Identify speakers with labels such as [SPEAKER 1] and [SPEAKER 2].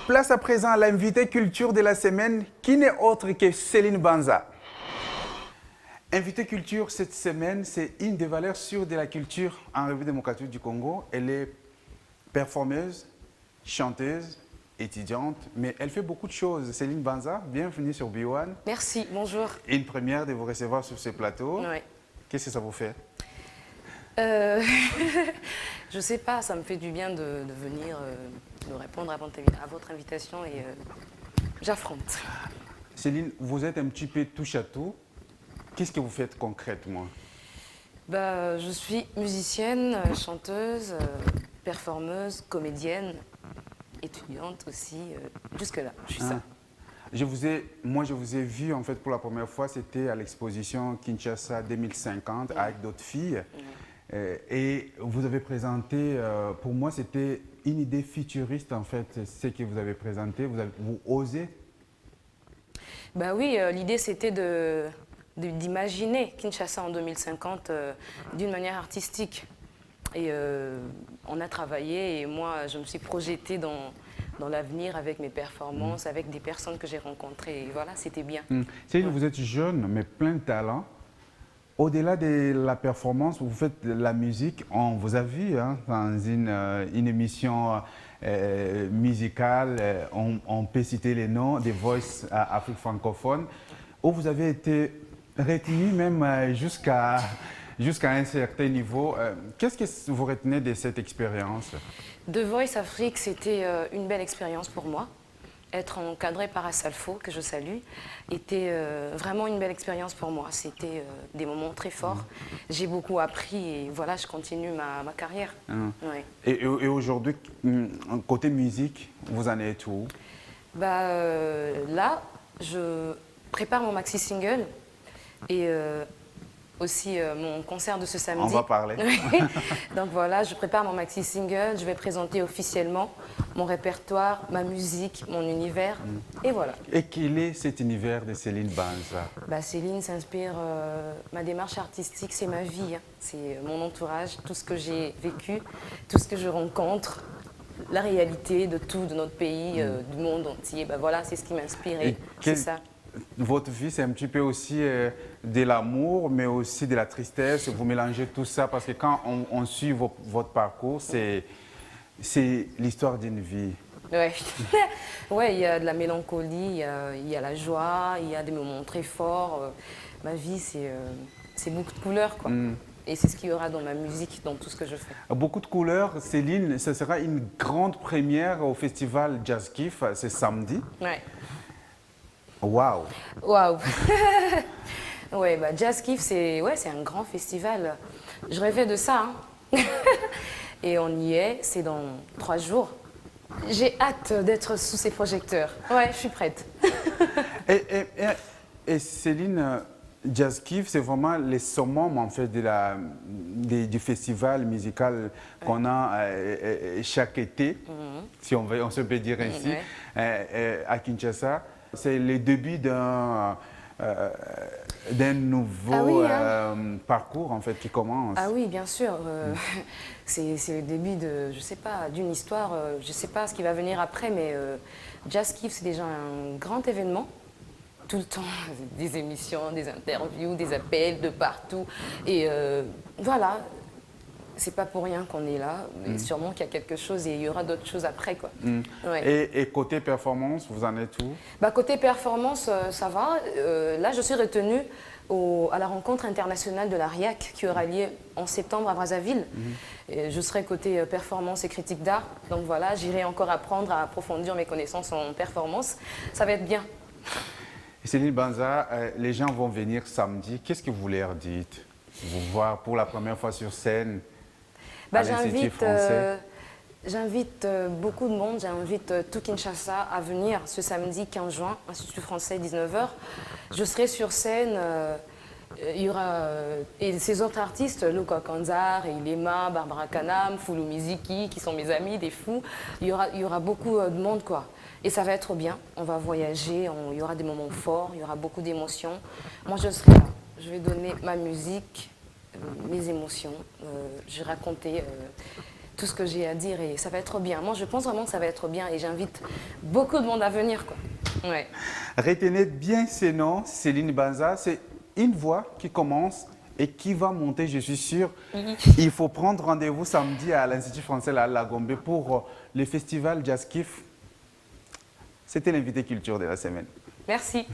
[SPEAKER 1] Place à présent à l'invité culture de la semaine, qui n'est autre que Céline Banza. Invité culture cette semaine, c'est une des valeurs sûres de la culture en République démocratique du Congo. Elle est performeuse, chanteuse, étudiante, mais elle fait beaucoup de choses. Céline Banza, bienvenue sur B1.
[SPEAKER 2] Merci, bonjour.
[SPEAKER 1] Une première de vous recevoir sur ce plateau.
[SPEAKER 2] Oui.
[SPEAKER 1] Qu'est-ce que ça vous fait?
[SPEAKER 2] Je sais pas, ça me fait du bien de venir, de répondre à votre invitation et j'affronte.
[SPEAKER 1] Céline, vous êtes un petit peu touche à tout. Qu'est-ce que vous faites concrètement?
[SPEAKER 2] Je suis musicienne, chanteuse, performeuse, comédienne, étudiante aussi. Jusque-là, je suis ça.
[SPEAKER 1] Moi, je vous ai vu en fait pour la première fois, c'était à l'exposition Kinshasa 2050 avec d'autres filles. Et vous avez présenté, pour moi, c'était une idée futuriste en fait, ce que vous avez présenté. Vous osez?
[SPEAKER 2] Oui, l'idée c'était d'imaginer Kinshasa en 2050 d'une manière artistique. Et on a travaillé et moi, je me suis projetée dans l'avenir avec mes performances, avec des personnes que j'ai rencontrées. Et voilà, c'était bien.
[SPEAKER 1] Céline, vous êtes jeune, mais plein de talent. Au-delà de la performance, vous faites de la musique. On vous a vu dans une émission musicale, on peut citer les noms des Voice Afrique francophone, où vous avez été retenu même jusqu'à un certain niveau. Qu'est-ce que vous retenez de cette expérience?
[SPEAKER 2] The Voice Afrique, c'était une belle expérience pour moi. Être encadrée par Assalfo, que je salue, était vraiment une belle expérience pour moi. C'était des moments très forts. J'ai beaucoup appris et voilà, je continue ma carrière. Ouais.
[SPEAKER 1] Et aujourd'hui, côté musique, vous en êtes où?
[SPEAKER 2] Là, je prépare mon maxi-single et aussi mon concert de ce samedi.
[SPEAKER 1] On va parler.
[SPEAKER 2] Donc voilà, je prépare mon maxi-single, je vais présenter officiellement mon répertoire, ma musique, mon univers, et voilà.
[SPEAKER 1] Et quel est cet univers de Céline Banza?
[SPEAKER 2] Céline s'inspire, ma démarche artistique, c'est ma vie, c'est mon entourage, tout ce que j'ai vécu, tout ce que je rencontre, la réalité de tout, de notre pays, du monde entier. Voilà, c'est ce qui m'inspire et c'est ça.
[SPEAKER 1] Votre vie, c'est un petit peu aussi de l'amour, mais aussi de la tristesse. Vous mélangez tout ça parce que quand on suit votre parcours, c'est l'histoire d'une vie.
[SPEAKER 2] Ouais. Ouais, il y a de la mélancolie, il y a la joie, il y a des moments très forts. Ma vie, c'est beaucoup de couleurs, quoi. Et c'est ce qu'il y aura dans ma musique, dans tout ce que je fais.
[SPEAKER 1] Beaucoup de couleurs. Céline, ce sera une grande première au festival Jazz Kiff, c'est samedi.
[SPEAKER 2] Ouais.
[SPEAKER 1] Waouh!
[SPEAKER 2] Waouh! Ouais, Jazz Kiff, c'est un grand festival. Je rêvais de ça, Et on y est, c'est dans 3 jours. J'ai hâte d'être sous ces projecteurs. Ouais, je suis prête.
[SPEAKER 1] et Céline, Jazz Kiff, c'est vraiment les summum en fait du festival musical qu'on a chaque été, si on se peut dire ainsi, à Kinshasa. C'est le début d'un nouveau parcours en fait qui commence.
[SPEAKER 2] Ah oui, bien sûr. C'est le début de, je sais pas, d'une histoire. Je sais pas ce qui va venir après, mais Jazz Kiff, c'est déjà un grand événement. Tout le temps, des émissions, des interviews, des appels de partout. Et voilà. C'est pas pour rien qu'on est là, mais sûrement qu'il y a quelque chose et il y aura d'autres choses après, quoi. Ouais.
[SPEAKER 1] Et côté performance, vous en êtes où?
[SPEAKER 2] Côté performance, ça va. Là, je suis retenue à la rencontre internationale de la RIAC qui aura lieu en septembre à Brazzaville. Et je serai côté performance et critique d'art. Donc voilà, j'irai encore apprendre à approfondir mes connaissances en performance. Ça va être bien.
[SPEAKER 1] Céline Banza, les gens vont venir samedi. Qu'est-ce que vous leur dites? Vous voir pour la première fois sur scène?
[SPEAKER 2] J'invite beaucoup de monde, j'invite tout Kinshasa à venir ce samedi 15 juin, Institut français, 19h. Je serai sur scène, il y aura et ces autres artistes, Luka Kanzar, Ilema, Barbara Kanam, Foulou Miziki, qui sont mes amis, des fous. Il y aura beaucoup de monde, quoi. Et ça va être bien, on va voyager, il y aura des moments forts, il y aura beaucoup d'émotions. Moi, je serai là, je vais donner ma musique, mes émotions. J'ai raconté tout ce que j'ai à dire et ça va être bien. Moi, je pense vraiment que ça va être bien et j'invite beaucoup de monde à venir, quoi. Ouais.
[SPEAKER 1] Retenez bien ces noms, Céline Banza, c'est une voix qui commence et qui va monter, je suis sûr. Il faut prendre rendez-vous samedi à l'Institut français à La Gombe pour le festival Jazz Kiff. C'était l'invité culture de la semaine.
[SPEAKER 2] Merci.